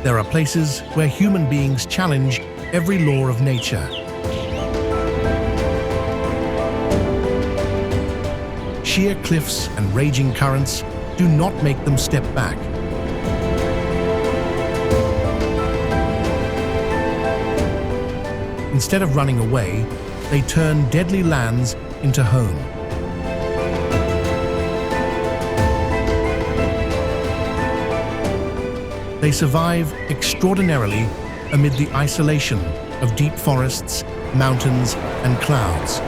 there are places where human beings challenge every law of nature. Sheer cliffs and raging currents do not make them step back. Instead of running away, they turn deadly lands into home. They survive extraordinarily amid the isolation of deep forests, mountains, and clouds.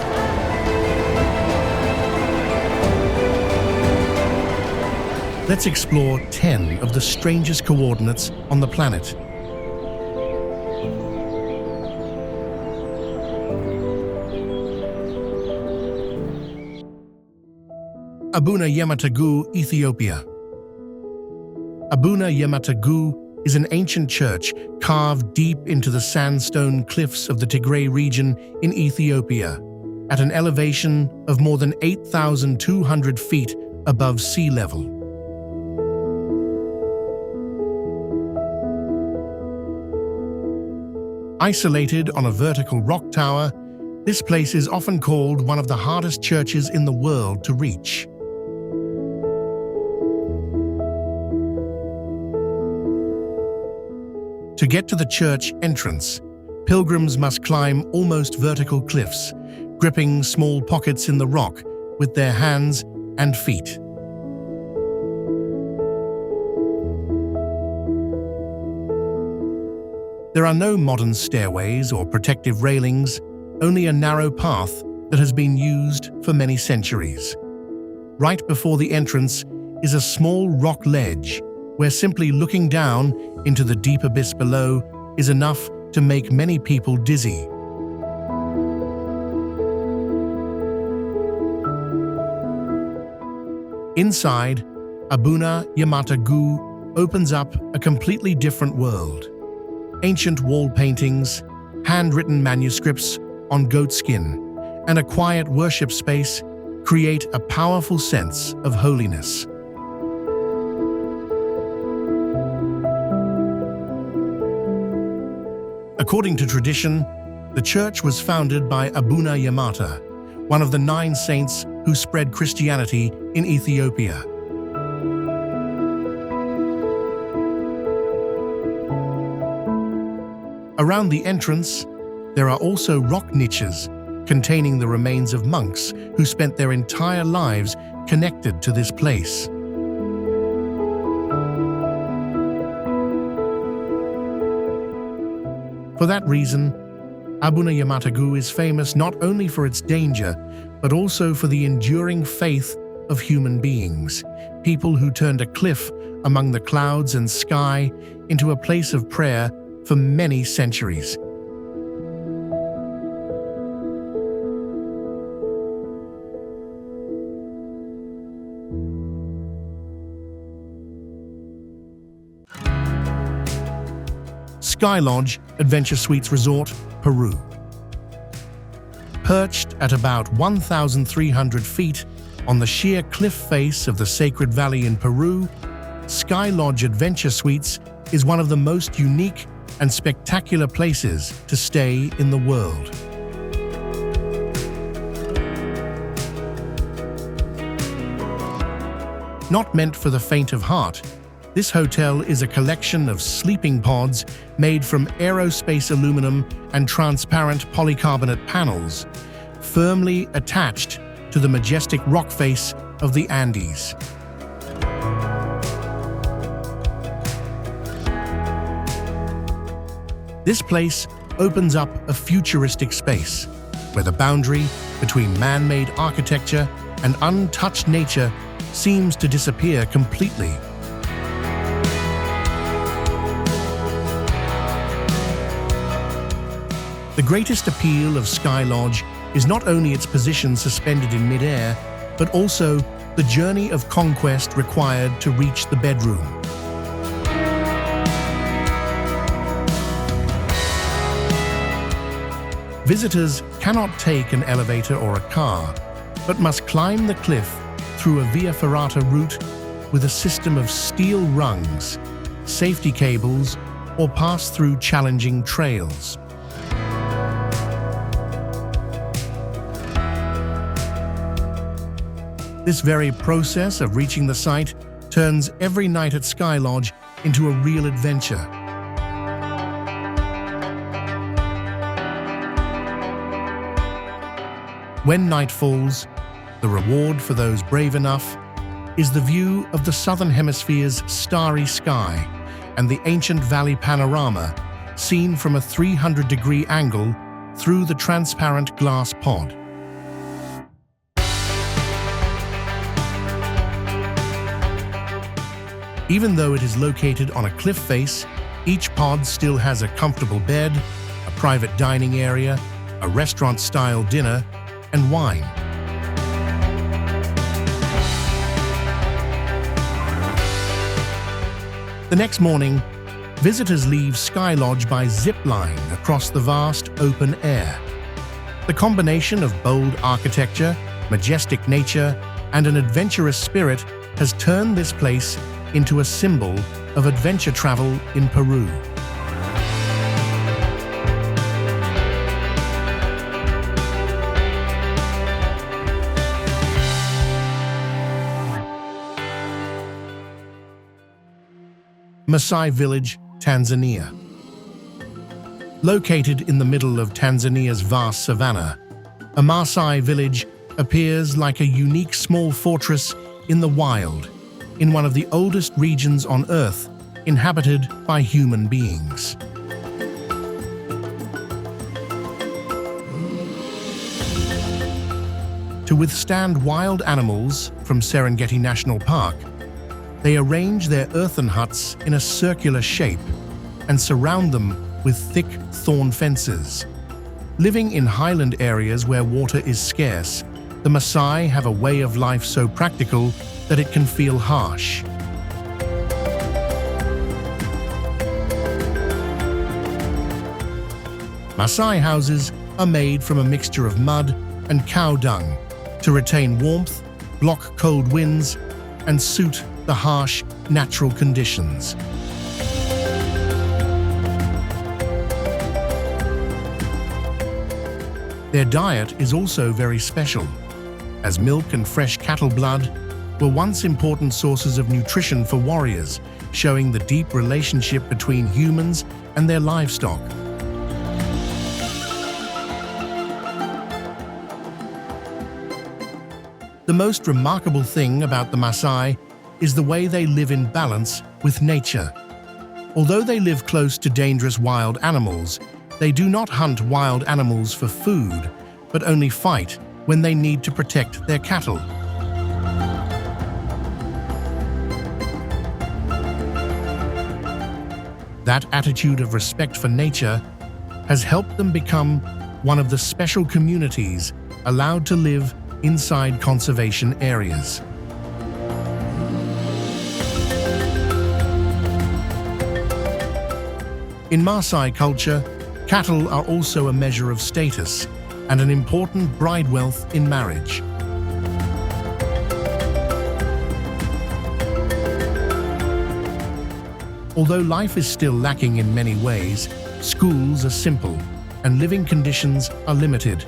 Let's explore 10 of the strangest coordinates on the planet. Abuna Yemata, Ethiopia. Abuna Yemata is an ancient church carved deep into the sandstone cliffs of the Tigray region in Ethiopia, at an elevation of more than 8,200 feet above sea level. Isolated on a vertical rock tower, this place is often called one of the hardest churches in the world to reach. To get to the church entrance, pilgrims must climb almost vertical cliffs, gripping small pockets in the rock with their hands and feet. There are no modern stairways or protective railings, only a narrow path that has been used for many centuries. Right before the entrance is a small rock ledge where simply looking down into the deep abyss below is enough to make many people dizzy. Inside, Abuna Yemata opens up a completely different world. Ancient wall paintings, handwritten manuscripts on goat skin, and a quiet worship space create a powerful sense of holiness. According to tradition, the church was founded by Abuna Yemata, one of the 9 saints who spread Christianity in Ethiopia. Around the entrance, there are also rock niches containing the remains of monks who spent their entire lives connected to this place. For that reason, Abuna Yemata is famous not only for its danger, but also for the enduring faith of human beings, people who turned a cliff among the clouds and sky into a place of prayer for many centuries. Skylodge Adventure Suites Resort, Peru. Perched at about 1,300 feet on the sheer cliff face of the Sacred Valley in Peru, Skylodge Adventure Suites is one of the most unique and spectacular places to stay in the world. Not meant for the faint of heart, this hotel is a collection of sleeping pods made from aerospace aluminum and transparent polycarbonate panels, firmly attached to the majestic rock face of the Andes. This place opens up a futuristic space, where the boundary between man-made architecture and untouched nature seems to disappear completely. The greatest appeal of Skylodge is not only its position suspended in mid-air, but also the journey of conquest required to reach the bedroom. Visitors cannot take an elevator or a car, but must climb the cliff through a via ferrata route with a system of steel rungs, safety cables, or pass through challenging trails. This very process of reaching the site turns every night at Skylodge into a real adventure. When night falls, the reward for those brave enough is the view of the southern hemisphere's starry sky and the ancient valley panorama seen from a 300-degree angle through the transparent glass pod. Even though it is located on a cliff face, each pod still has a comfortable bed, a private dining area, a restaurant-style dinner, and wine. The next morning, visitors leave Skylodge by zip line across the vast open air. The combination of bold architecture, majestic nature, and an adventurous spirit has turned this place into a symbol of adventure travel in Peru. Maasai village, Tanzania. Located in the middle of Tanzania's vast savanna, a Maasai village appears like a unique small fortress in the wild, in one of the oldest regions on Earth inhabited by human beings. To withstand wild animals from Serengeti National Park, they arrange their earthen huts in a circular shape and surround them with thick thorn fences. Living in highland areas where water is scarce, the Maasai have a way of life so practical that it can feel harsh. Maasai houses are made from a mixture of mud and cow dung to retain warmth, block cold winds, and suit the harsh, natural conditions. Their diet is also very special, as milk and fresh cattle blood were once important sources of nutrition for warriors, showing the deep relationship between humans and their livestock. The most remarkable thing about the Maasai is the way they live in balance with nature. Although they live close to dangerous wild animals, they do not hunt wild animals for food, but only fight when they need to protect their cattle. That attitude of respect for nature has helped them become one of the special communities allowed to live inside conservation areas. In Maasai culture, cattle are also a measure of status and an important bride wealth in marriage. Although life is still lacking in many ways, schools are simple and living conditions are limited.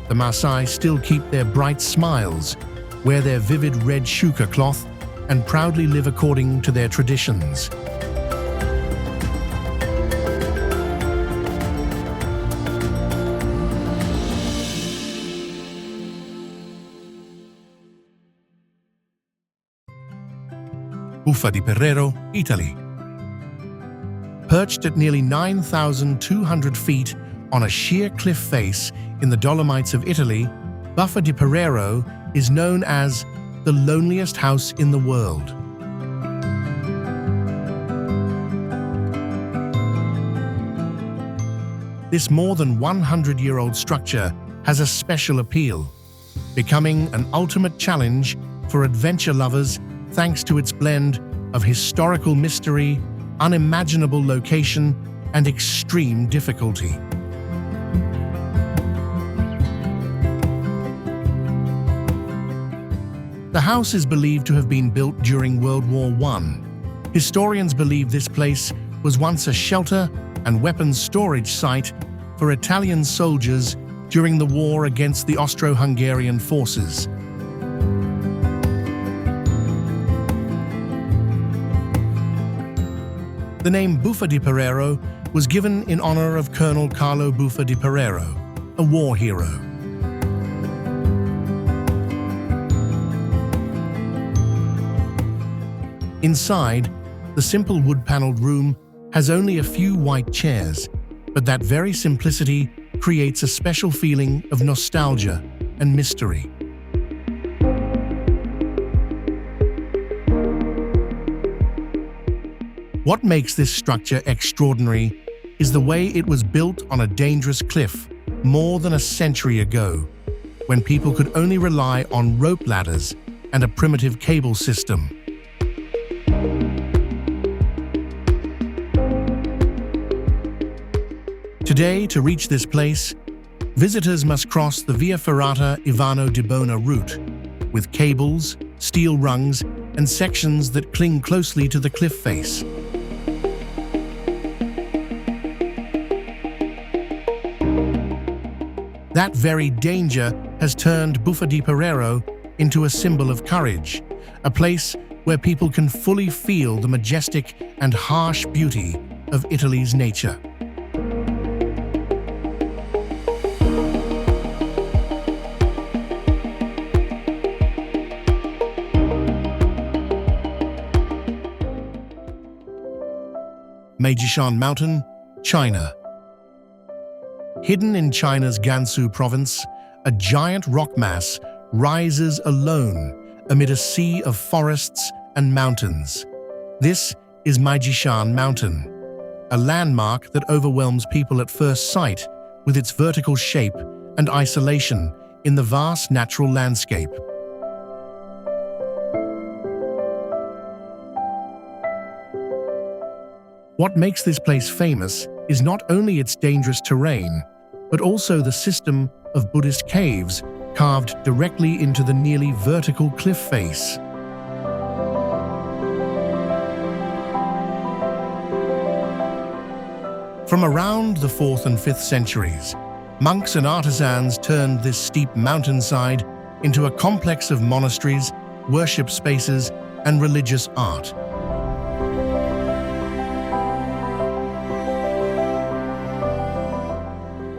The Maasai still keep their bright smiles, wear their vivid red shuka cloth, and proudly live according to their traditions. Buffa di Perrero, Italy. Perched at nearly 9,200 feet on a sheer cliff face in the Dolomites of Italy, Buffa di Perrero is known as the loneliest house in the world. This more than 100-year-old structure has a special appeal, becoming an ultimate challenge for adventure lovers thanks to its blend of historical mystery, unimaginable location, and extreme difficulty. The house is believed to have been built during World War I. Historians believe this place was once a shelter and weapons storage site for Italian soldiers during the war against the Austro-Hungarian forces. The name Buffa di Perrero was given in honor of Colonel Carlo Buffa di Perrero, a war hero. Inside, the simple wood-paneled room has only a few white chairs, but that very simplicity creates a special feeling of nostalgia and mystery. What makes this structure extraordinary is the way it was built on a dangerous cliff more than a century ago, when people could only rely on rope ladders and a primitive cable system. Today, to reach this place, visitors must cross the Via Ferrata Ivano di Bona route, with cables, steel rungs, and sections that cling closely to the cliff face. That very danger has turned Buffa di Perrero into a symbol of courage, a place where people can fully feel the majestic and harsh beauty of Italy's nature. Maijishan Mountain, China. Hidden in China's Gansu province, a giant rock mass rises alone amid a sea of forests and mountains. This is Maijishan Mountain, a landmark that overwhelms people at first sight with its vertical shape and isolation in the vast natural landscape. What makes this place famous is not only its dangerous terrain, but also the system of Buddhist caves carved directly into the nearly vertical cliff face. From around the 4th and 5th centuries, monks and artisans turned this steep mountainside into a complex of monasteries, worship spaces, and religious art.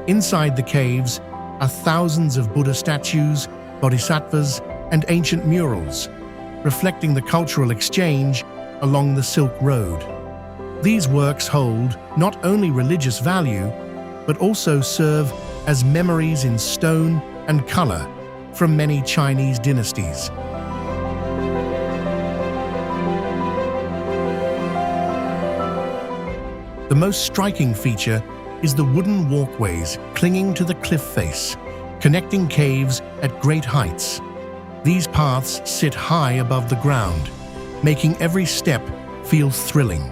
Inside the caves are thousands of Buddha statues, bodhisattvas, and ancient murals, reflecting the cultural exchange along the Silk Road. These works hold not only religious value, but also serve as memories in stone and color from many Chinese dynasties. The most striking feature is the wooden walkways clinging to the cliff face, connecting caves at great heights. These paths sit high above the ground, making every step feel thrilling.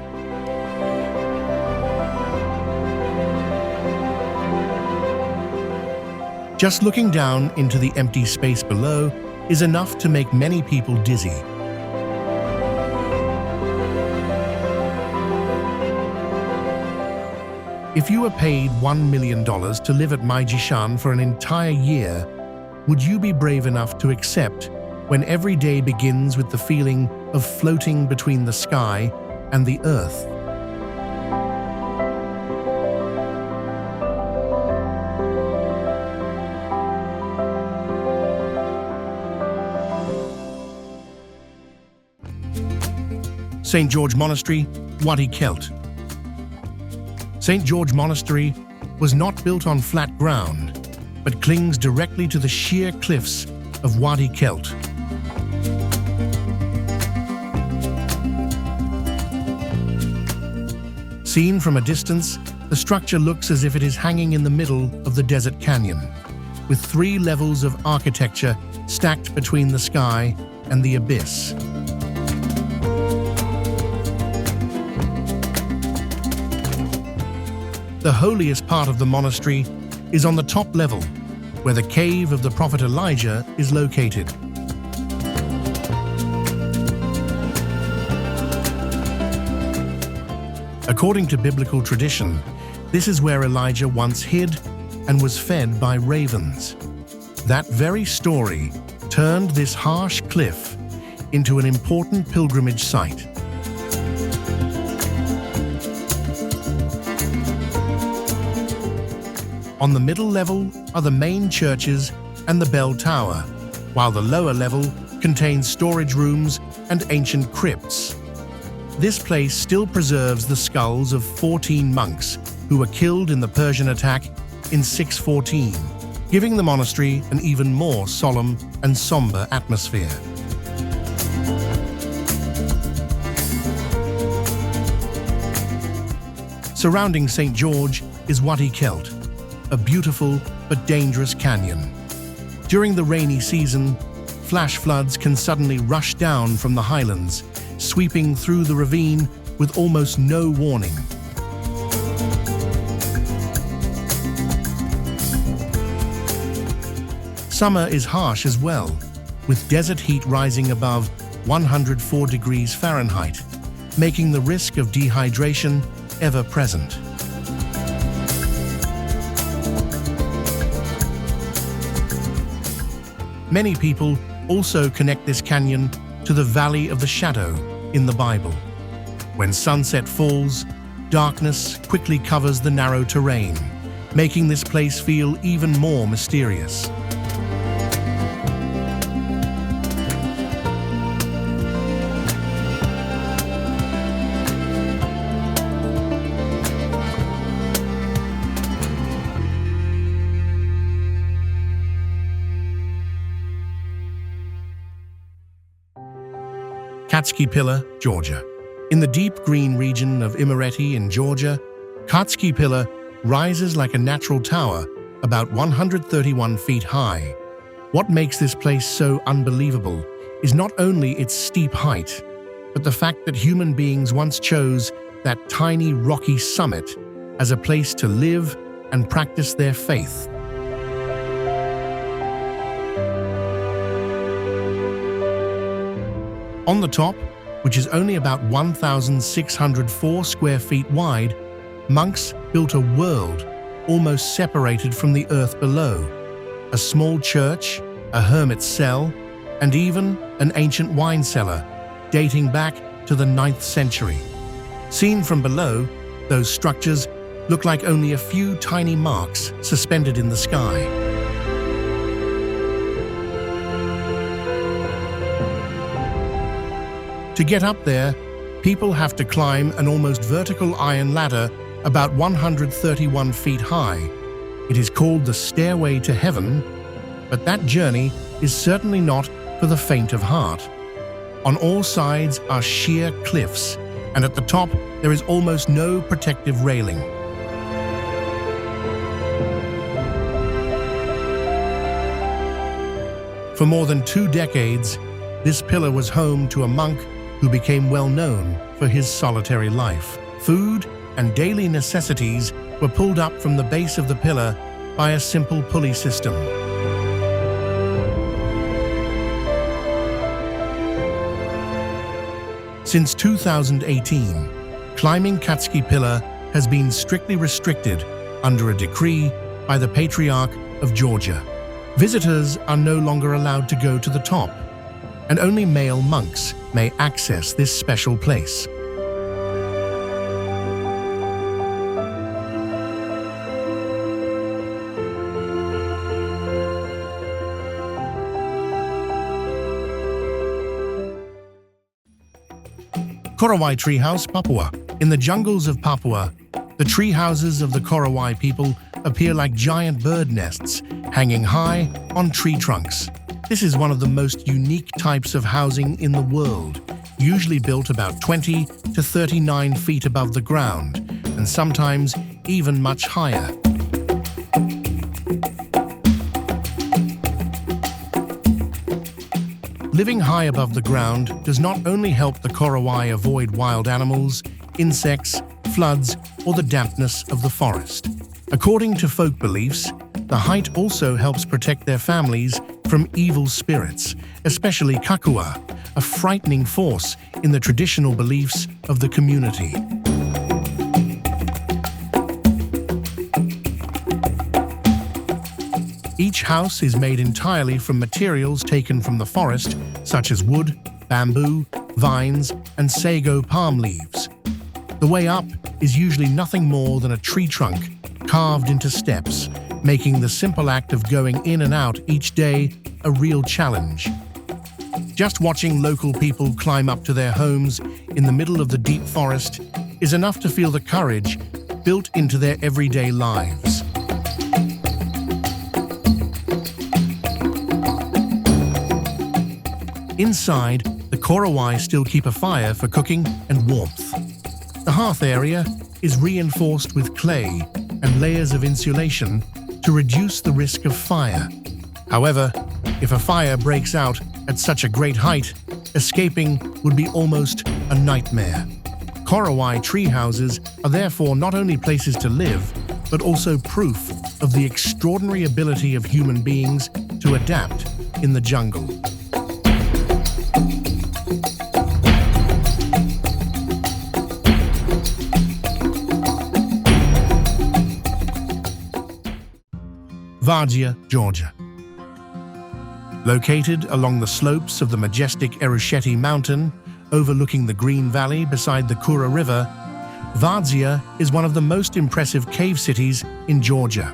Just looking down into the empty space below is enough to make many people dizzy. If you were paid $1 million to live at Maijishan for an entire year, would you be brave enough to accept when every day begins with the feeling of floating between the sky and the earth? St. George Monastery, Wadi, Qelt. St. George Monastery was not built on flat ground, but clings directly to the sheer cliffs of Wadi, Qelt. Seen from a distance, the structure looks as if it is hanging in the middle of the desert canyon, with 3 levels of architecture stacked between the sky and the abyss. The holiest part of the monastery is on the top level, where the cave of the prophet Elijah is located. A According to biblical tradition, this is where Elijah once hid and was fed by ravens. That very story turned this harsh cliff into an important pilgrimage site. On the middle level are the main churches and the bell tower, while the lower level contains storage rooms and ancient crypts. This place still preserves the skulls of 14 monks who were killed in the Persian attack in 614, giving the monastery an even more solemn and somber atmosphere. Surrounding St. George is Wadi Qelt, a beautiful but dangerous canyon. During the rainy season, flash floods can suddenly rush down from the highlands, sweeping through the ravine with almost no warning. Summer is harsh as well, with desert heat rising above 104 degrees Fahrenheit, making the risk of dehydration ever present. Many people also connect this canyon to the Valley of the Shadow in the Bible. When sunset falls, darkness quickly covers the narrow terrain, making this place feel even more mysterious. Katskhi Pillar, Georgia. In the deep green region of Imereti in Georgia, Katskhi Pillar rises like a natural tower about 131 feet high. What makes this place so unbelievable is not only its steep height, but the fact that human beings once chose that tiny rocky summit as a place to live and practice their faith. On the top, which is only about 1,604 square feet wide, monks built a world almost separated from the earth below. A small church, a hermit's cell, and even an ancient wine cellar dating back to the 9th century. Seen from below, those structures look like only a few tiny marks suspended in the sky. To get up there, people have to climb an almost vertical iron ladder about 131 feet high. It is called the Stairway to Heaven, but that journey is certainly not for the faint of heart. On all sides are sheer cliffs, and at the top there is almost no protective railing. For more than 2 decades, this pillar was home to a monk who became well known for his solitary life. Food and daily necessities were pulled up from the base of the pillar by a simple pulley system. Since 2018, climbing Katskhi Pillar has been strictly restricted under a decree by the Patriarch of Georgia. Visitors are no longer allowed to go to the top, and only male monks may access this special place. Korowai Treehouse, Papua. In the jungles of Papua, the tree houses of the Korowai people appear like giant bird nests hanging high on tree trunks. This is one of the most unique types of housing in the world, usually built about 20 to 39 feet above the ground, and sometimes even much higher. Living high above the ground does not only help the Korowai avoid wild animals, insects, floods, or the dampness of the forest. According to folk beliefs, the height also helps protect their families from evil spirits, especially kakua, a frightening force in the traditional beliefs of the community. Each house is made entirely from materials taken from the forest, such as wood, bamboo, vines, and sago palm leaves. The way up is usually nothing more than a tree trunk carved into steps, making the simple act of going in and out each day a real challenge. Just watching local people climb up to their homes in the middle of the deep forest is enough to feel the courage built into their everyday lives. Inside, the Korowai still keep a fire for cooking and warmth. The hearth area is reinforced with clay and layers of insulation to reduce the risk of fire. However, if a fire breaks out at such a great height, escaping would be almost a nightmare. Korowai tree houses are therefore not only places to live, but also proof of the extraordinary ability of human beings to adapt in the jungle. Vardzia, Georgia. Located along the slopes of the majestic Erusheti Mountain, overlooking the Green Valley beside the Kura River, Vardzia is one of the most impressive cave cities in Georgia.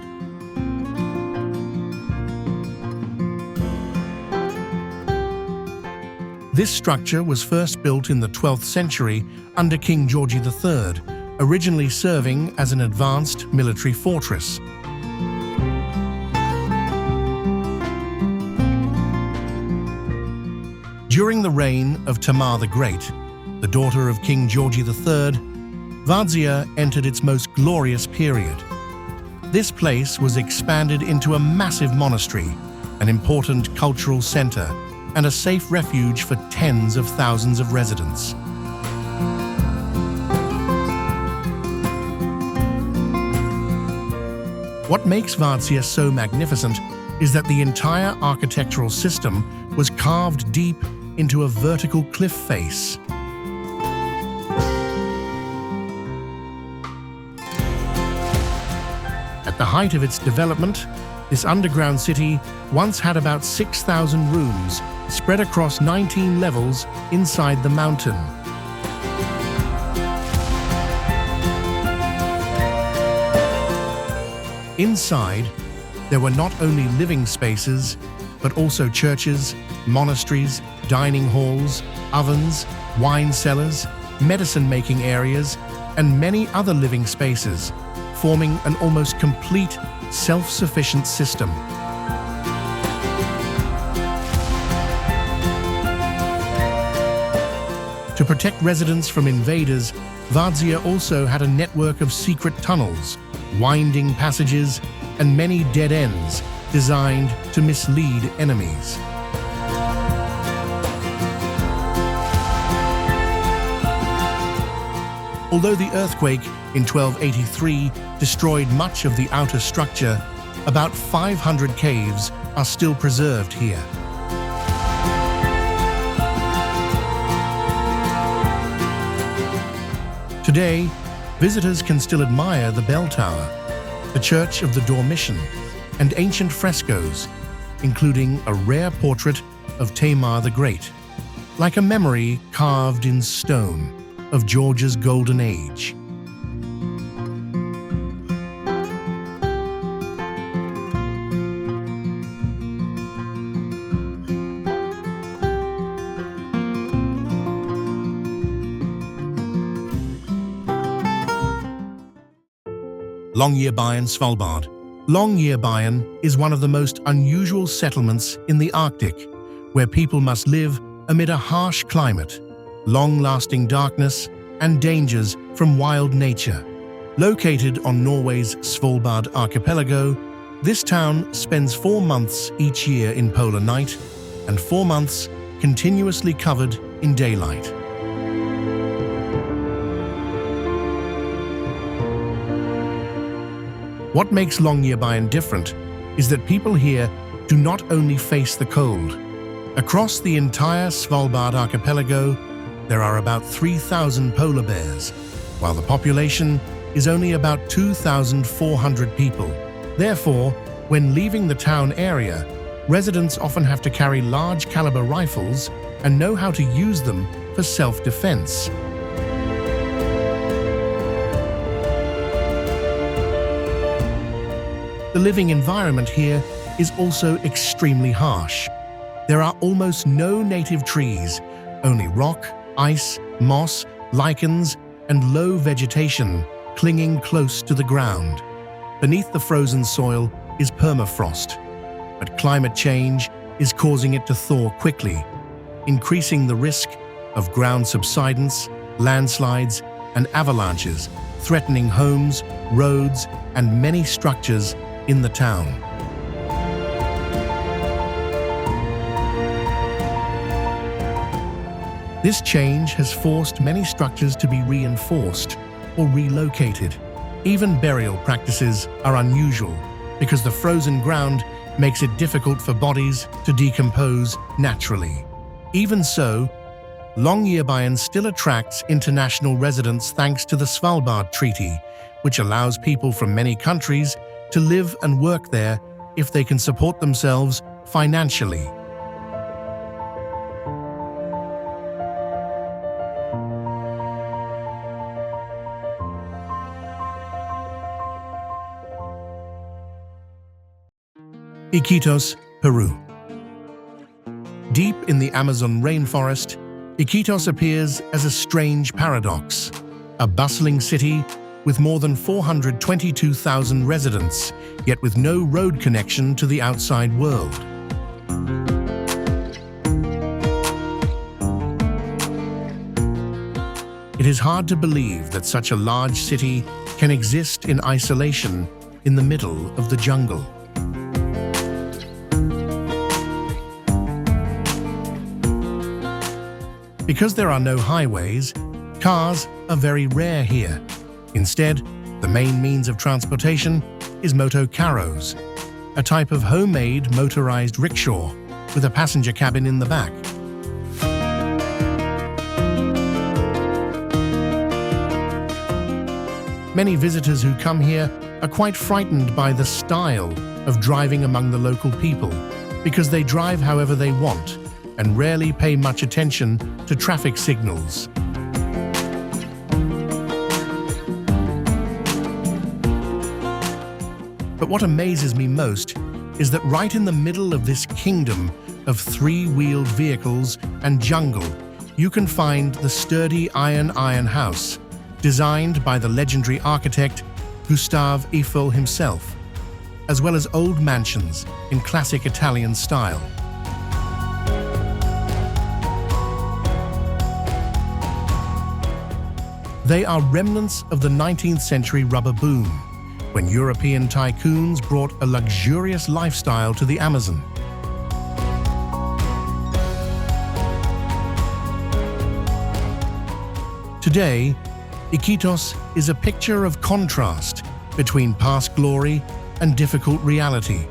This structure was first built in the 12th century under King George III, originally serving as an advanced military fortress. During the reign of Tamar the Great, the daughter of King George III, Vardzia entered its most glorious period. This place was expanded into a massive monastery, an important cultural center, and a safe refuge for tens of thousands of residents. What makes Vardzia so magnificent is that the entire architectural system was carved deep into a vertical cliff face. At the height of its development, this underground city once had about 6,000 rooms spread across 19 levels inside the mountain. Inside, there were not only living spaces, but also churches, monasteries, dining halls, ovens, wine cellars, medicine-making areas, and many other living spaces, forming an almost complete, self-sufficient system. To protect residents from invaders, Vardzia also had a network of secret tunnels, winding passages, and many dead ends designed to mislead enemies. Although the earthquake in 1283 destroyed much of the outer structure, about 500 caves are still preserved here. Today, visitors can still admire the bell tower, the Church of the Dormition, and ancient frescoes, including a rare portrait of Tamar the Great, like a memory carved in stone of Georgia's golden age. Longyearbyen, Svalbard. Longyearbyen is one of the most unusual settlements in the Arctic, where people must live amid a harsh climate, long-lasting darkness, and dangers from wild nature. Located on Norway's Svalbard archipelago, this town spends 4 months each year in polar night and 4 months continuously covered in daylight. What makes Longyearbyen different is that people here do not only face the cold. Across the entire Svalbard archipelago, there are about 3,000 polar bears, while the population is only about 2,400 people. Therefore, When leaving the town area, residents often have to carry large caliber rifles and know how to use them for self-defense. The living environment here is also extremely harsh. There are almost no native trees, only rock, ice, moss, lichens, and low vegetation clinging close to the ground. Beneath the frozen soil is permafrost, but climate change is causing it to thaw quickly, increasing the risk of ground subsidence, landslides, and avalanches, threatening homes, roads, and many structures in the town. This change has forced many structures to be reinforced or relocated. Even burial practices are unusual because the frozen ground makes it difficult for bodies to decompose naturally. Even so, Longyearbyen still attracts international residents thanks to the Svalbard Treaty, which allows people from many countries to live and work there if they can support themselves financially. Iquitos, Peru. Deep in the Amazon rainforest, Iquitos appears as a strange paradox, a bustling city with more than 422,000 residents, yet with no road connection to the outside world. It is hard to believe that such a large city can exist in isolation in the middle of the jungle. Because there are no highways, cars are very rare here. Instead, the main means of transportation is motocarros, a type of homemade motorized rickshaw with a passenger cabin in the back. Many visitors who come here are quite frightened by the style of driving among the local people because they drive however they want and rarely pay much attention to traffic signals. But what amazes me most is that right in the middle of this kingdom of three-wheeled vehicles and jungle, you can find the sturdy iron house, designed by the legendary architect Gustave Eiffel himself, as well as old mansions in classic Italian style. They are remnants of the 19th century rubber boom, when European tycoons brought a luxurious lifestyle to the Amazon. Today, Iquitos is a picture of contrast between past glory and difficult reality.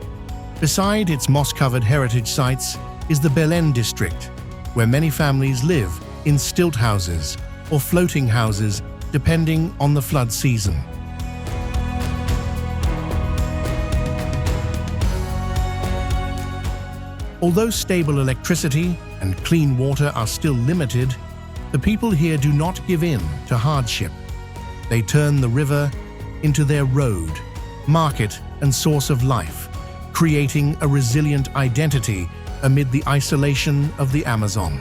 Beside its moss-covered heritage sites is the Belen district, where many families live in stilt houses or floating houses depending on the flood season. Although stable electricity and clean water are still limited, the people here do not give in to hardship. They turn the river into their road, market, and source of life, creating a resilient identity amid the isolation of the Amazon.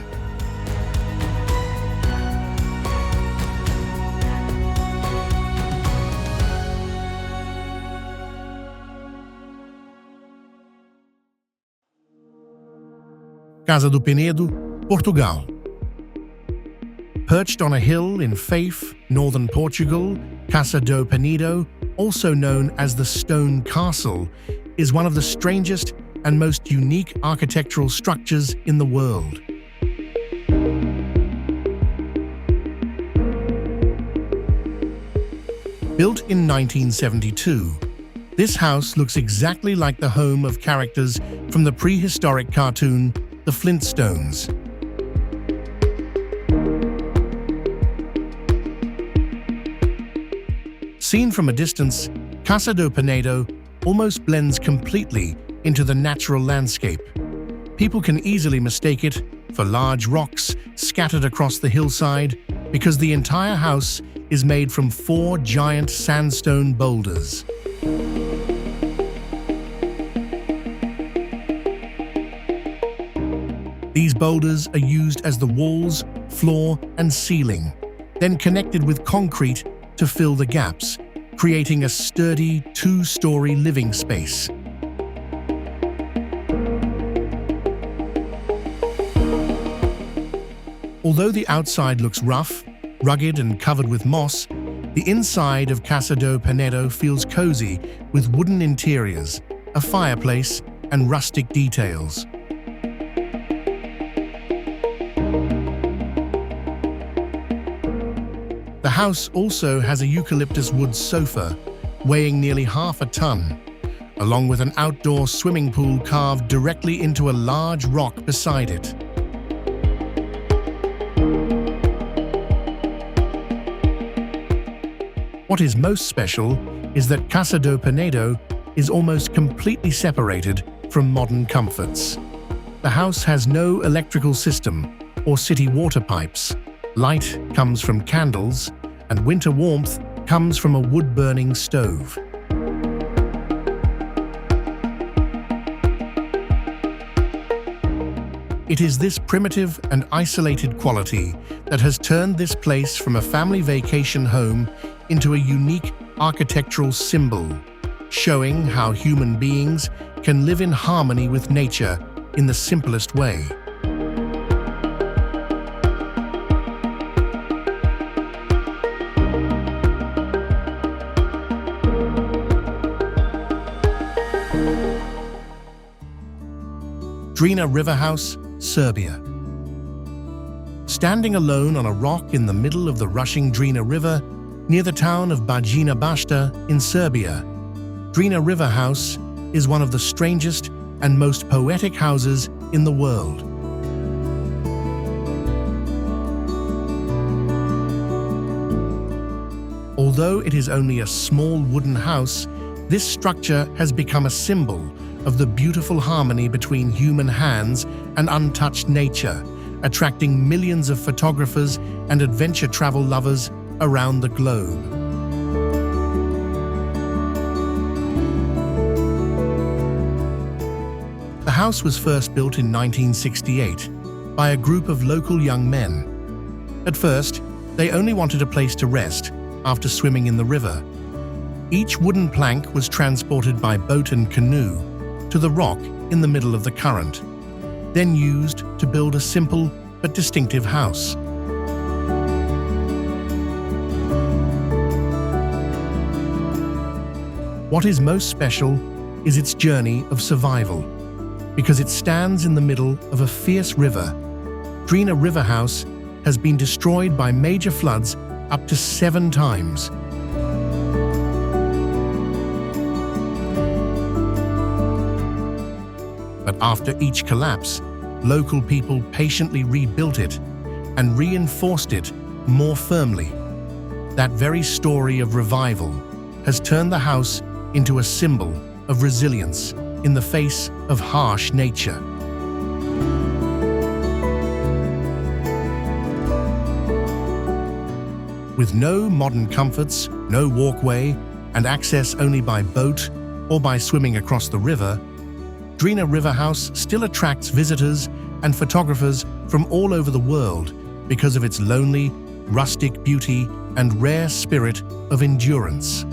Casa do Penedo, Portugal. Perched on a hill in Faith, northern Portugal, Casa do Penedo, also known as the Stone Castle, is one of the strangest and most unique architectural structures in the world. Built in 1972, this house looks exactly like the home of characters from the prehistoric cartoon The Flintstones. Seen from a distance, Casa do Penedo, almost blends completely into the natural landscape. People can easily mistake it for large rocks scattered across the hillside because the entire house is made from 4 giant sandstone boulders. These boulders are used as the walls, floor, and ceiling, then connected with concrete to fill the gaps, creating a sturdy 2-story living space. Although the outside looks rough, rugged, and covered with moss, the inside of Casa do Penedo feels cozy with wooden interiors, a fireplace, and rustic details. The house also has a eucalyptus wood sofa, weighing nearly half a ton, along with an outdoor swimming pool carved directly into a large rock beside it. What is most special is that Casa do Penedo is almost completely separated from modern comforts. The house has no electrical system or city water pipes. Light comes from candles, and winter warmth comes from a wood-burning stove. It is this primitive and isolated quality that has turned this place from a family vacation home into a unique architectural symbol, showing how human beings can live in harmony with nature in the simplest way. Drina River House, Serbia. Standing alone on a rock in the middle of the rushing Drina River, near the town of Bajina Bašta in Serbia, Drina River House is one of the strangest and most poetic houses in the world. Although it is only a small wooden house, this structure has become a symbol of the beautiful harmony between human hands and untouched nature, attracting millions of photographers and adventure travel lovers around the globe. The house was first built in 1968 by a group of local young men. At first, they only wanted a place to rest after swimming in the river. Each wooden plank was transported by boat and canoe to the rock in the middle of the current, then used to build a simple but distinctive house. What is most special is its journey of survival. Because it stands in the middle of a fierce river, Drina River House has been destroyed by major floods up to 7 times. But after each collapse, local people patiently rebuilt it and reinforced it more firmly. That very story of revival has turned the house into a symbol of resilience in the face of harsh nature. With no modern comforts, no walkway, and access only by boat or by swimming across the river, Drina River House still attracts visitors and photographers from all over the world because of its lonely, rustic beauty and rare spirit of endurance.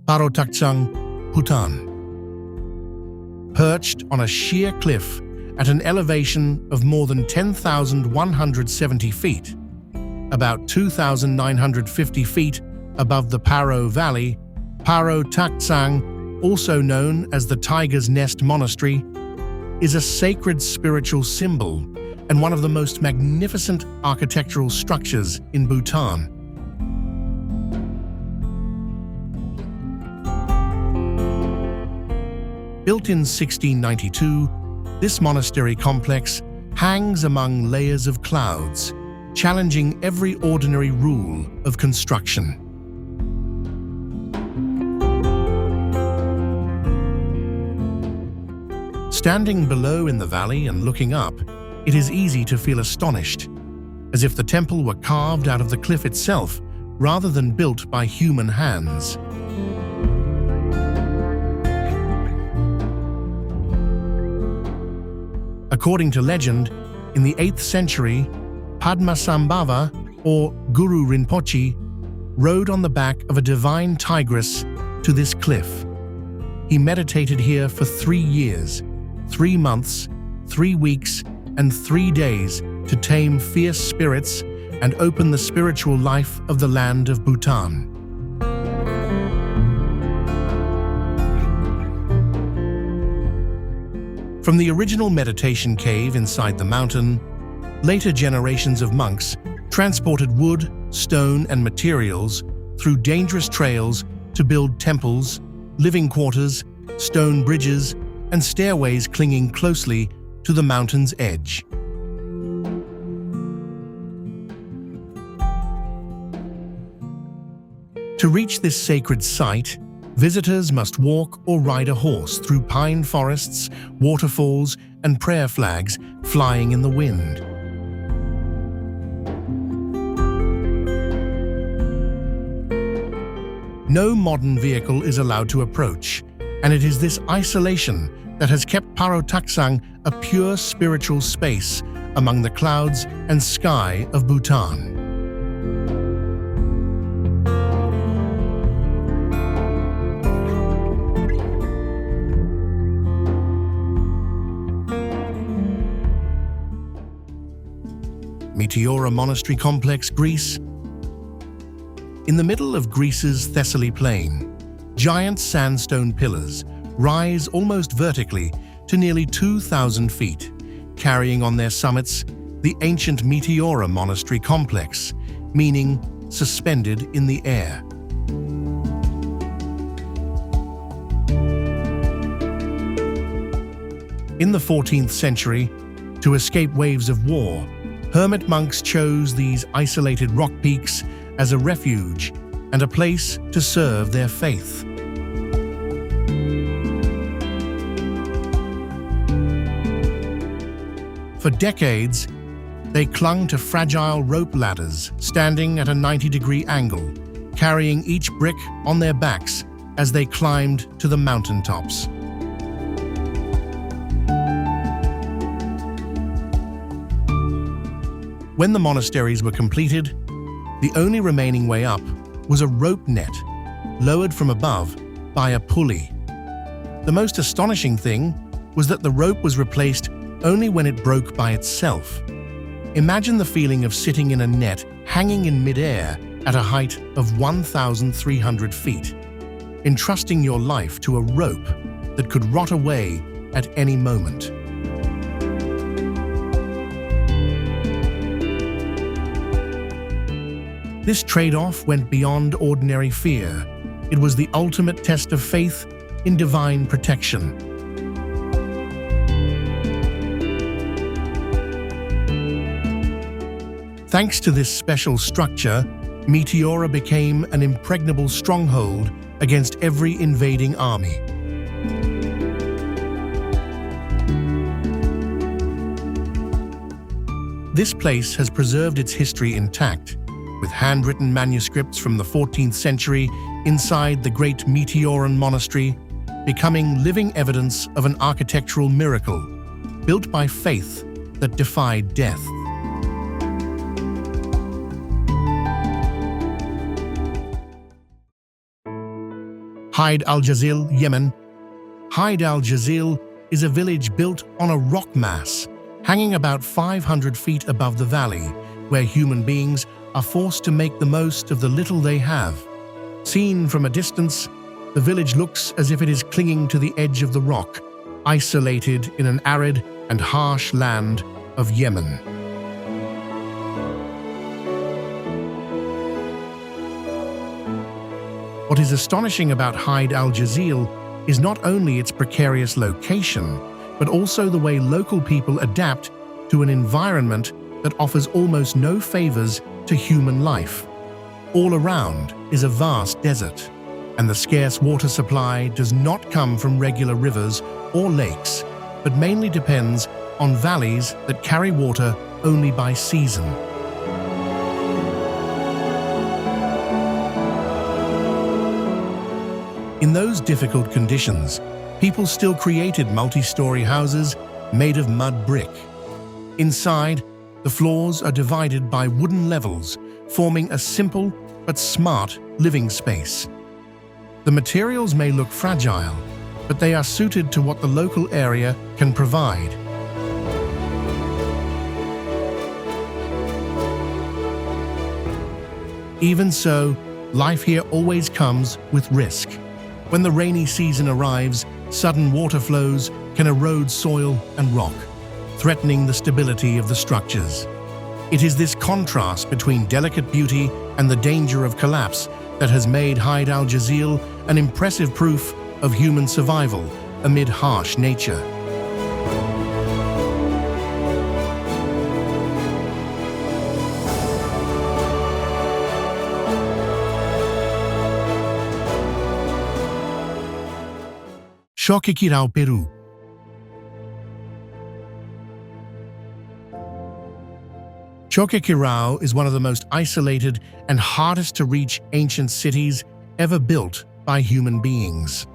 Paro Taktsang, Bhutan. Perched on a sheer cliff at an elevation of more than 10,170 feet, about 2,950 feet above the Paro Valley, Paro Taktsang, also known as the Tiger's Nest Monastery, is a sacred spiritual symbol and one of the most magnificent architectural structures in Bhutan. Built in 1692, this monastery complex hangs among layers of clouds, challenging every ordinary rule of construction. Standing below in the valley and looking up, it is easy to feel astonished, as if the temple were carved out of the cliff itself rather than built by human hands. According to legend, in the 8th century, Padmasambhava, or Guru Rinpoche, rode on the back of a divine tigress to this cliff. He meditated here for 3 years, 3 months, 3 weeks, and 3 days to tame fierce spirits and open the spiritual life of the land of Bhutan. From the original meditation cave inside the mountain, later generations of monks transported wood, stone, and materials through dangerous trails to build temples, living quarters, stone bridges, and stairways clinging closely to the mountain's edge. To reach this sacred site, visitors must walk or ride a horse through pine forests, waterfalls, and prayer flags flying in the wind. No modern vehicle is allowed to approach, and it is this isolation that has kept Paro Taktsang a pure spiritual space among the clouds and sky of Bhutan. Meteora Monastery Complex, Greece. In the middle of Greece's Thessaly Plain, giant sandstone pillars rise almost vertically to nearly 2,000 feet, carrying on their summits the ancient Meteora Monastery Complex, meaning suspended in the air. In the 14th century, to escape waves of war, hermit monks chose these isolated rock peaks as a refuge and a place to serve their faith. For decades, they clung to fragile rope ladders standing at a 90-degree angle, carrying each brick on their backs as they climbed to the mountaintops. When the monasteries were completed, the only remaining way up was a rope net, lowered from above by a pulley. The most astonishing thing was that the rope was replaced only when it broke by itself. Imagine the feeling of sitting in a net hanging in midair at a height of 1,300 feet, entrusting your life to a rope that could rot away at any moment. This trade-off went beyond ordinary fear. It was the ultimate test of faith in divine protection. Thanks to this special structure, Meteora became an impregnable stronghold against every invading army. This place has preserved its history intact, with handwritten manuscripts from the 14th century inside the great Meteoran monastery, becoming living evidence of an architectural miracle built by faith that defied death. Haid al-Jazil, Yemen. Haid al-Jazil is a village built on a rock mass, hanging about 500 feet above the valley, where human beings are forced to make the most of the little they have. Seen from a distance, the village looks as if it is clinging to the edge of the rock, isolated in an arid and harsh land of Yemen. What is astonishing about Haid al-Jazil is not only its precarious location, but also the way local people adapt to an environment that offers almost no favors to human life. All around is a vast desert, and the scarce water supply does not come from regular rivers or lakes, but mainly depends on valleys that carry water only by season. In those difficult conditions, people still created multi-story houses made of mud brick. Inside, the floors are divided by wooden levels, forming a simple but smart living space. The materials may look fragile, but they are suited to what the local area can provide. Even so, life here always comes with risk. When the rainy season arrives, sudden water flows can erode soil and rock, threatening the stability of the structures. It is this contrast between delicate beauty and the danger of collapse that has made Haid al-Jazil an impressive proof of human survival amid harsh nature. Choquequirao, Peru. Choquequirao is one of the most isolated and hardest to reach ancient cities ever built by human beings.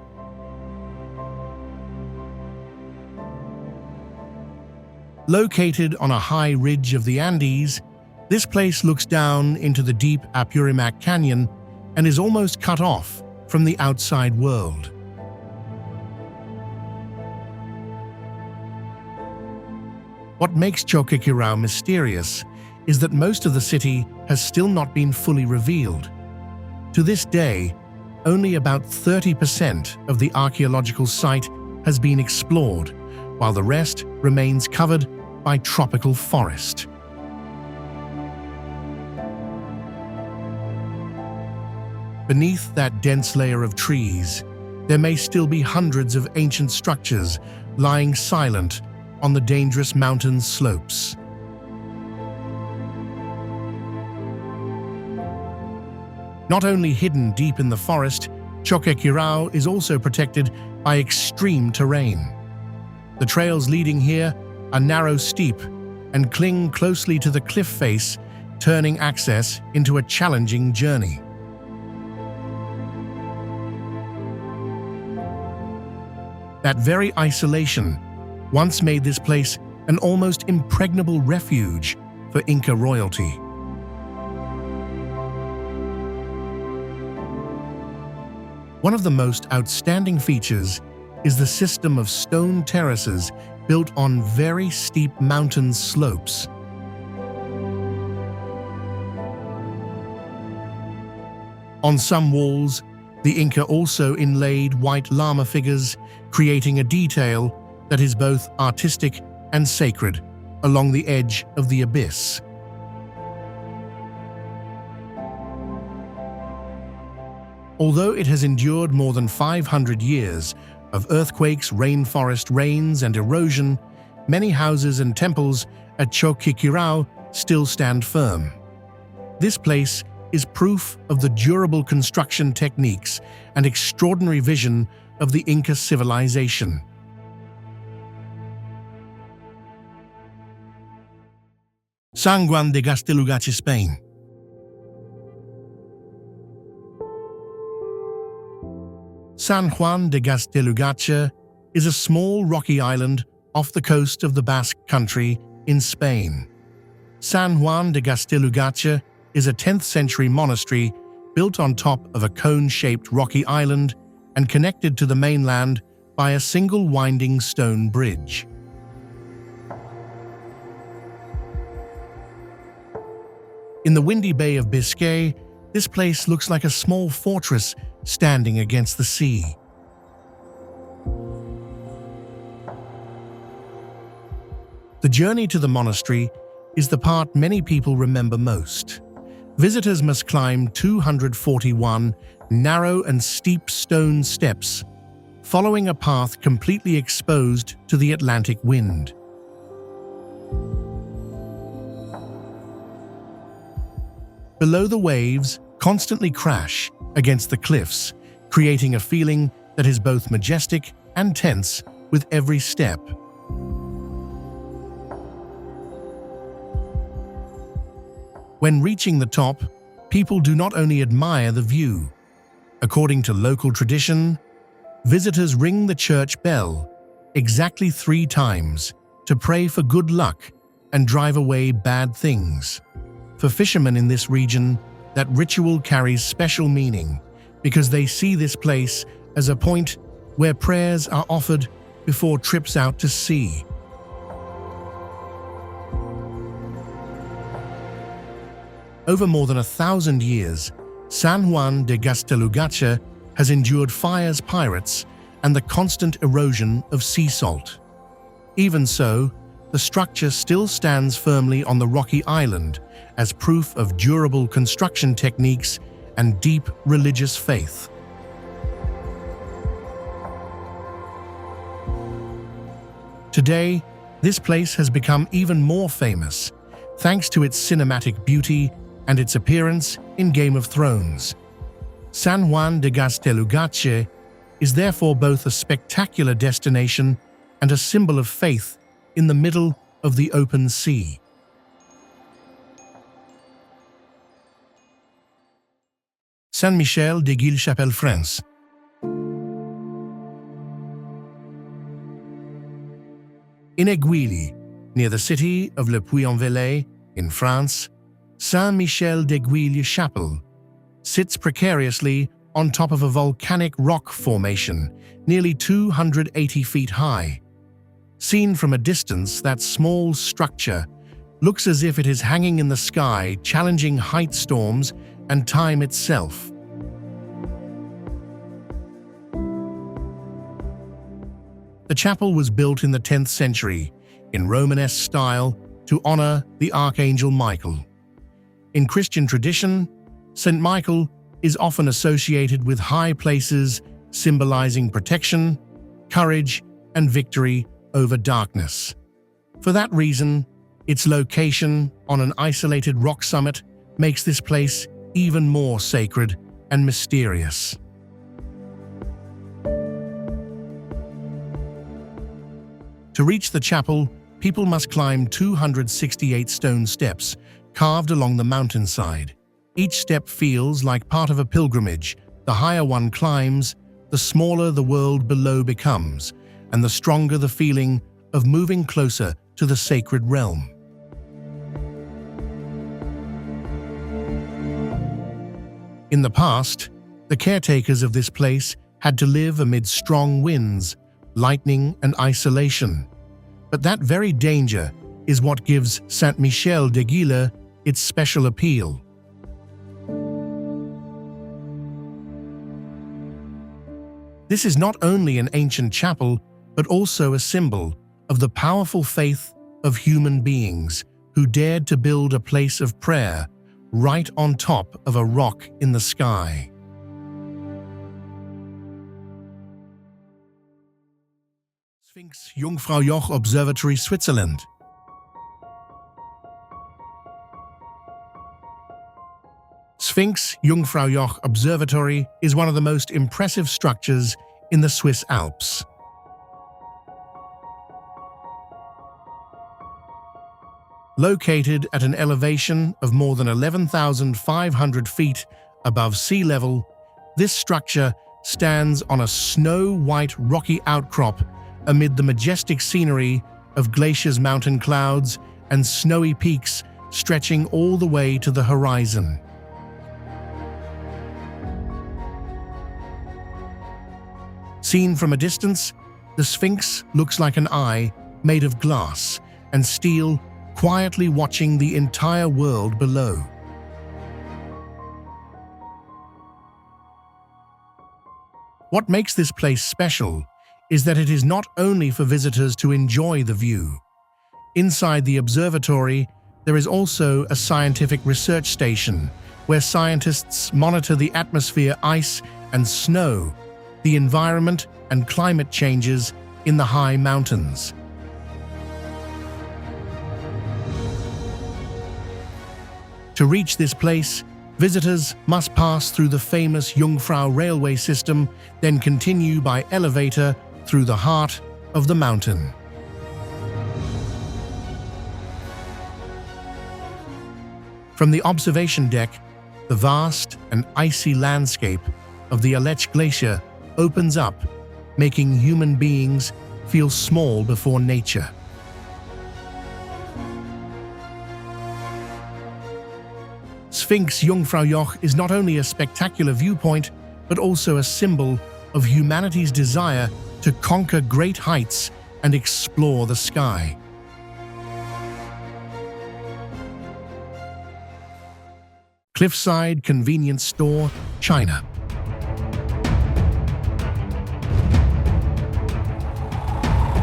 Located on a high ridge of the Andes, this place looks down into the deep Apurimac Canyon and is almost cut off from the outside world. What makes Choquequirao mysterious is that most of the city has still not been fully revealed. To this day, only about 30% of the archaeological site has been explored, while the rest remains covered by tropical forest. Beneath that dense layer of trees, there may still be hundreds of ancient structures lying silent on the dangerous mountain slopes. Not only hidden deep in the forest, Choquequirao is also protected by extreme terrain. The trails leading here are narrow, steep, and cling closely to the cliff face, turning access into a challenging journey. That very isolation once made this place an almost impregnable refuge for Inca royalty. One of the most outstanding features is the system of stone terraces built on very steep mountain slopes. On some walls, the Inca also inlaid white llama figures, creating a detail that is both artistic and sacred along the edge of the abyss. Although it has endured more than 500 years of earthquakes, rainforest rains, and erosion, many houses and temples at Choquequirao still stand firm. This place is proof of the durable construction techniques and extraordinary vision of the Inca civilization. San Juan de Gaztelugatxe, Spain. San Juan de Gaztelugatxe is a small rocky island off the coast of the Basque Country in Spain. San Juan de Gaztelugatxe is a 10th century monastery built on top of a cone-shaped rocky island and connected to the mainland by a single winding stone bridge. In the windy Bay of Biscay, this place looks like a small fortress standing against the sea. The journey to the monastery is the part many people remember most. Visitors must climb 241 narrow and steep stone steps, following a path completely exposed to the Atlantic wind. Below, the waves constantly crash against the cliffs, creating a feeling that is both majestic and tense with every step. When reaching the top, people do not only admire the view. According to local tradition, visitors ring the church bell exactly 3 times to pray for good luck and drive away bad things. For fishermen in this region, that ritual carries special meaning because they see this place as a point where prayers are offered before trips out to sea. Over more than 1,000 years, San Juan de Gaztelugatxe has endured fires, pirates, and the constant erosion of sea salt. Even so, the structure still stands firmly on the rocky island as proof of durable construction techniques and deep religious faith. Today, this place has become even more famous, thanks to its cinematic beauty and its appearance in Game of Thrones. San Juan de Gaztelugatxe is therefore both a spectacular destination and a symbol of faith in the middle of the open sea. Saint-Michel-de-Guilchapelle, France. In Aiguilles, near the city of Le Puy-en-Velay in France, Saint-Michel-de-Guilchapelle sits precariously on top of a volcanic rock formation nearly 280 feet high. Seen from a distance, that small structure looks as if it is hanging in the sky, challenging height storms and time itself. The chapel was built in the 10th century in Romanesque style to honor the Archangel Michael. In Christian tradition, Saint Michael is often associated with high places symbolizing protection, courage, and victory over darkness. For that reason, its location on an isolated rock summit makes this place even more sacred and mysterious. To reach the chapel, people must climb 268 stone steps carved along the mountainside. Each step feels like part of a pilgrimage. The higher one climbs, the smaller the world below becomes, and the stronger the feeling of moving closer to the sacred realm. In the past, the caretakers of this place had to live amid strong winds, lightning, and isolation. But that very danger is what gives Saint-Michel-de-Guilchapelle its special appeal. This is not only an ancient chapel, but also a symbol of the powerful faith of human beings who dared to build a place of prayer right on top of a rock in the sky. Sphinx Jungfraujoch Observatory, Switzerland. Sphinx Jungfraujoch Observatory is one of the most impressive structures in the Swiss Alps. Located at an elevation of more than 11,500 feet above sea level, this structure stands on a snow-white rocky outcrop amid the majestic scenery of glaciers, mountain clouds, and snowy peaks stretching all the way to the horizon. Seen from a distance, the Sphinx looks like an eye made of glass and steel, quietly watching the entire world below. What makes this place special is that it is not only for visitors to enjoy the view. Inside the observatory, there is also a scientific research station where scientists monitor the atmosphere, ice, and snow, the environment and climate changes in the high mountains. To reach this place, visitors must pass through the famous Jungfrau railway system, then continue by elevator through the heart of the mountain. From the observation deck, the vast and icy landscape of the Aletsch Glacier opens up, making human beings feel small before nature. Sphinx Jungfraujoch is not only a spectacular viewpoint, but also a symbol of humanity's desire to conquer great heights and explore the sky. Cliffside Convenience Store, China.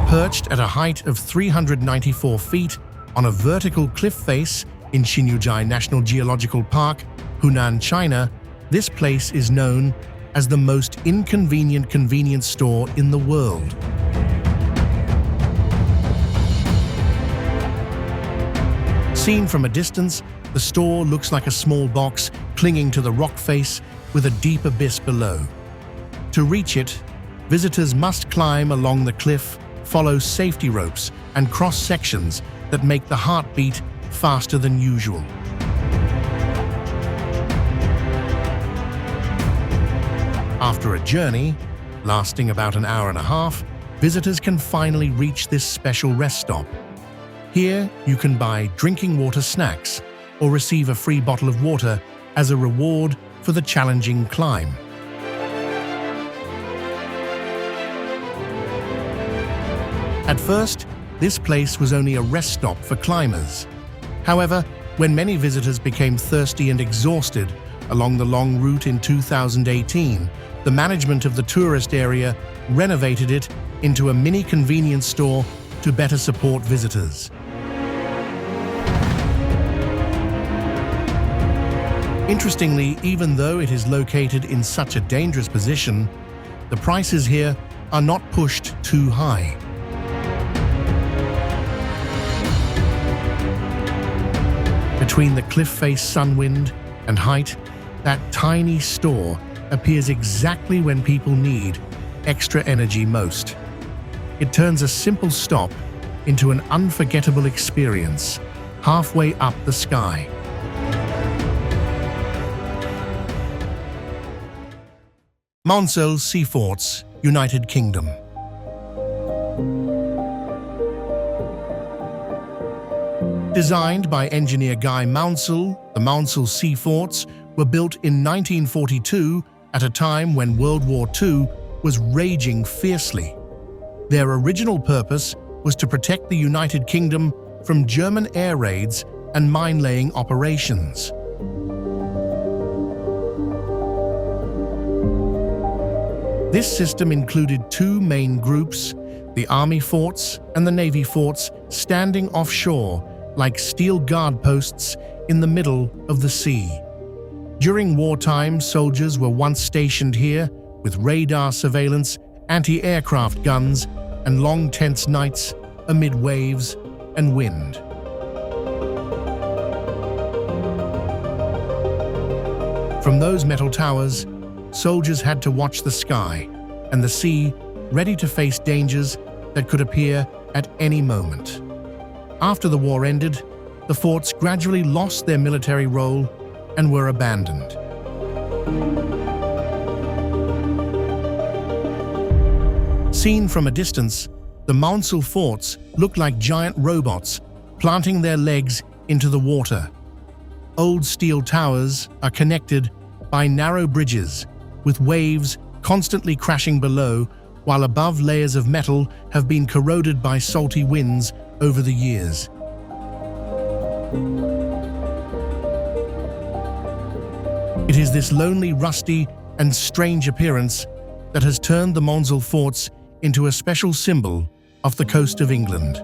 Perched at a height of 394 feet on a vertical cliff face in Xinjiang National Geological Park, Hunan, China, this place is known as the most inconvenient convenience store in the world. Seen from a distance, the store looks like a small box clinging to the rock face with a deep abyss below. To reach it, visitors must climb along the cliff, follow safety ropes and cross sections that make the heartbeat faster than usual. After a journey, lasting about an hour and a half, visitors can finally reach this special rest stop. Here, you can buy drinking water snacks or receive a free bottle of water as a reward for the challenging climb. At first, this place was only a rest stop for climbers. However, when many visitors became thirsty and exhausted along the long route in 2018, the management of the tourist area renovated it into a mini convenience store to better support visitors. Interestingly, even though it is located in such a dangerous position, the prices here are not pushed too high. Between the cliff face sunwind and height, that tiny store appears exactly when people need extra energy most. It turns a simple stop into an unforgettable experience halfway up the sky. Maunsell Sea Forts, United Kingdom. Designed by engineer Guy Maunsell, the Maunsell Sea Forts were built in 1942 at a time when World War II was raging fiercely. Their original purpose was to protect the United Kingdom from German air raids and mine-laying operations. This system included two main groups, the Army forts and the Navy forts, standing offshore like steel guard posts in the middle of the sea. During wartime, soldiers were once stationed here with radar surveillance, anti-aircraft guns, and long tense nights amid waves and wind. From those metal towers, soldiers had to watch the sky and the sea, ready to face dangers that could appear at any moment. After the war ended, the forts gradually lost their military role and were abandoned. Seen from a distance, the Maunsell forts look like giant robots planting their legs into the water. Old steel towers are connected by narrow bridges, with waves constantly crashing below, while above layers of metal have been corroded by salty winds over the years. It is this lonely, rusty, and strange appearance that has turned the Maunsell forts into a special symbol off the coast of England.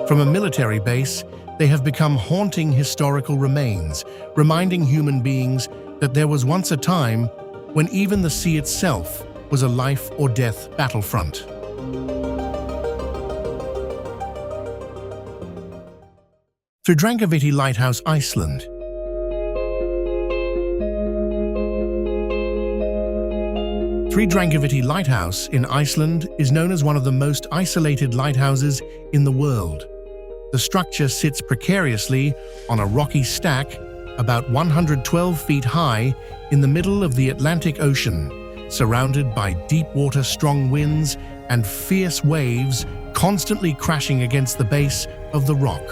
From a military base, they have become haunting historical remains, reminding human beings that there was once a time when even the sea itself was a life or death battlefront. Þraungaviti Lighthouse, Iceland. Þraungaviti Lighthouse in Iceland is known as one of the most isolated lighthouses in the world. The structure sits precariously on a rocky stack about 112 feet high in the middle of the Atlantic Ocean, surrounded by deep-water strong winds and fierce waves constantly crashing against the base of the rock.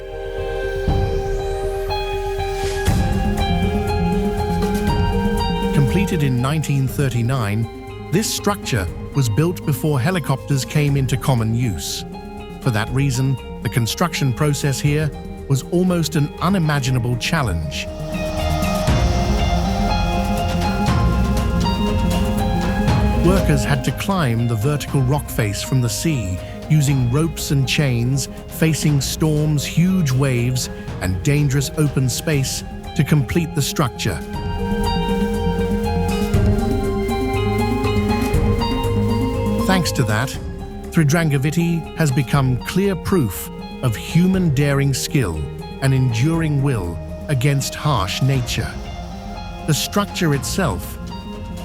Completed in 1939, this structure was built before helicopters came into common use. For that reason, the construction process here was almost an unimaginable challenge. Workers had to climb the vertical rock face from the sea using ropes and chains, facing storms, huge waves, and dangerous open space to complete the structure. Thanks to that, Þraungaviti has become clear proof of human daring skill and enduring will against harsh nature. The structure itself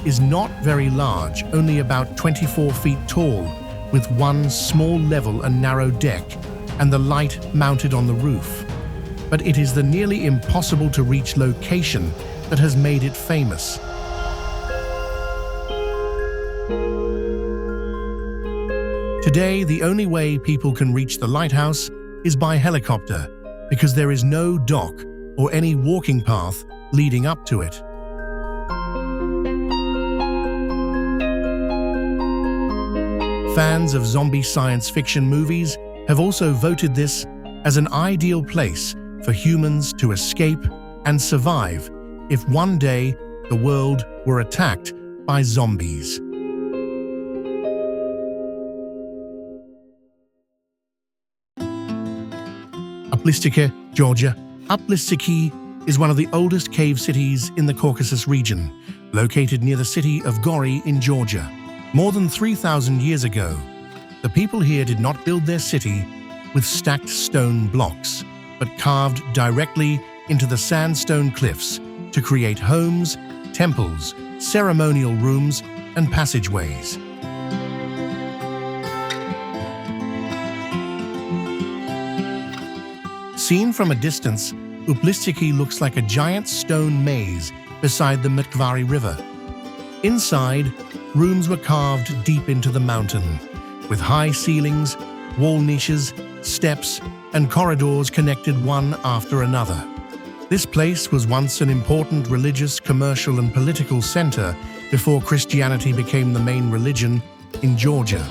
is not very large, only about 24 feet tall, with one small level and narrow deck and the light mounted on the roof. But it is the nearly impossible to reach location that has made it famous. Today, the only way people can reach the lighthouse is by helicopter, because there is no dock or any walking path leading up to it. Fans of zombie science fiction movies have also voted this as an ideal place for humans to escape and survive if one day the world were attacked by zombies. Uplistiki, Georgia. Uplistiki is one of the oldest cave cities in the Caucasus region, located near the city of Gori in Georgia. More than 3,000 years ago, the people here did not build their city with stacked stone blocks, but carved directly into the sandstone cliffs to create homes, temples, ceremonial rooms, and passageways. Seen from a distance, Uplistiki looks like a giant stone maze beside the Mtkvari River. Inside, rooms were carved deep into the mountain, with high ceilings, wall niches, steps, and corridors connected one after another. This place was once an important religious, commercial, and political center before Christianity became the main religion in Georgia.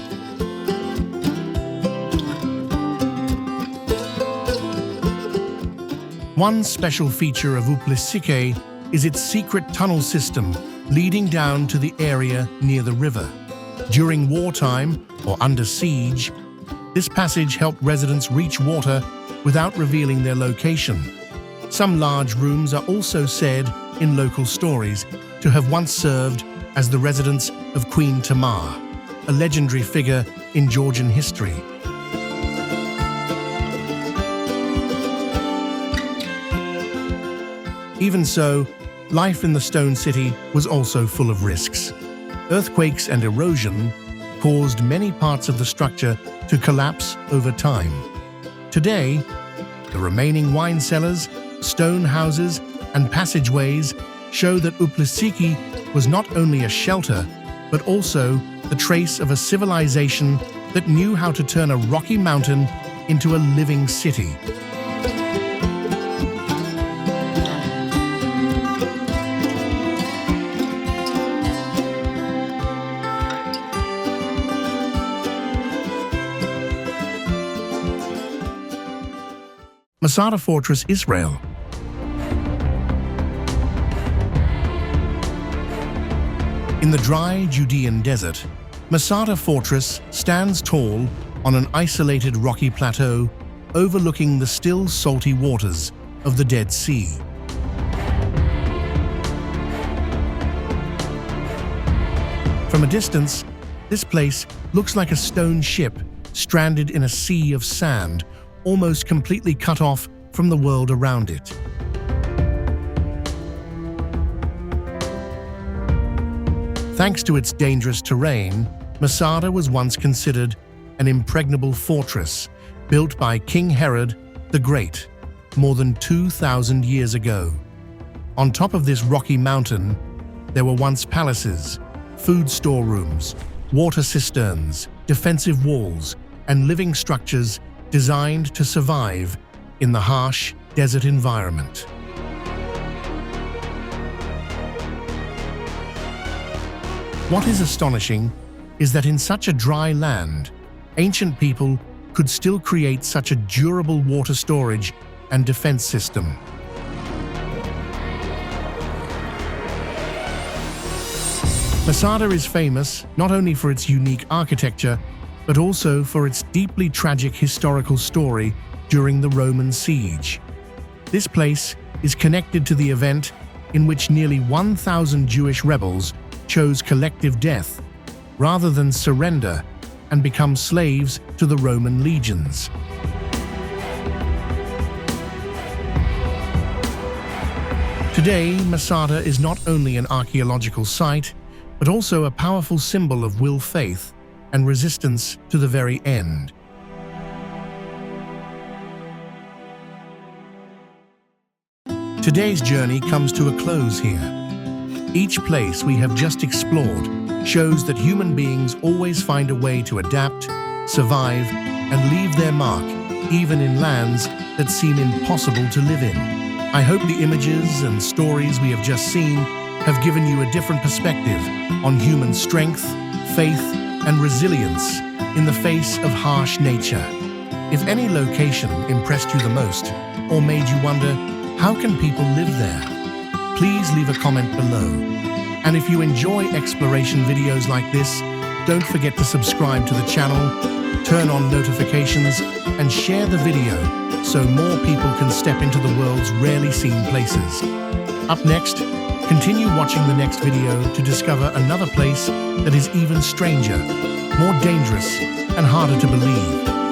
One special feature of Uplistiki is its secret tunnel system leading down to the area near the river. During wartime or under siege, this passage helped residents reach water without revealing their location. Some large rooms are also said in local stories to have once served as the residence of Queen Tamar, a legendary figure in Georgian history. Even so, life in the Stone City was also full of risks. Earthquakes and erosion caused many parts of the structure to collapse over time. Today, the remaining wine cellars, stone houses, and passageways show that Uplistiki was not only a shelter, but also the trace of a civilization that knew how to turn a rocky mountain into a living city. Masada Fortress, Israel. In the dry Judean desert, Masada Fortress stands tall on an isolated rocky plateau overlooking the still salty waters of the Dead Sea. From a distance, this place looks like a stone ship stranded in a sea of sand, almost completely cut off from the world around it. Thanks to its dangerous terrain, Masada was once considered an impregnable fortress built by King Herod the Great more than 2,000 years ago. On top of this rocky mountain, there were once palaces, food storerooms, water cisterns, defensive walls, and living structures designed to survive in the harsh desert environment. What is astonishing is that in such a dry land, ancient people could still create such a durable water storage and defense system. Masada is famous not only for its unique architecture, but also for its deeply tragic historical story during the Roman siege. This place is connected to the event in which nearly 1,000 Jewish rebels chose collective death rather than surrender and become slaves to the Roman legions. Today, Masada is not only an archaeological site, but also a powerful symbol of will, faith, and resistance to the very end. Today's journey comes to a close here. Each place we have just explored shows that human beings always find a way to adapt, survive, and leave their mark, even in lands that seem impossible to live in. I hope the images and stories we have just seen have given you a different perspective on human strength, faith, and resilience in the face of harsh nature. If any location impressed you the most or made you wonder, how can people live there? Please leave a comment below. And if you enjoy exploration videos like this, don't forget to subscribe to the channel, turn on notifications, and share the video so more people can step into the world's rarely seen places. Up next, continue watching the next video to discover another place that is even stranger, more dangerous, and harder to believe.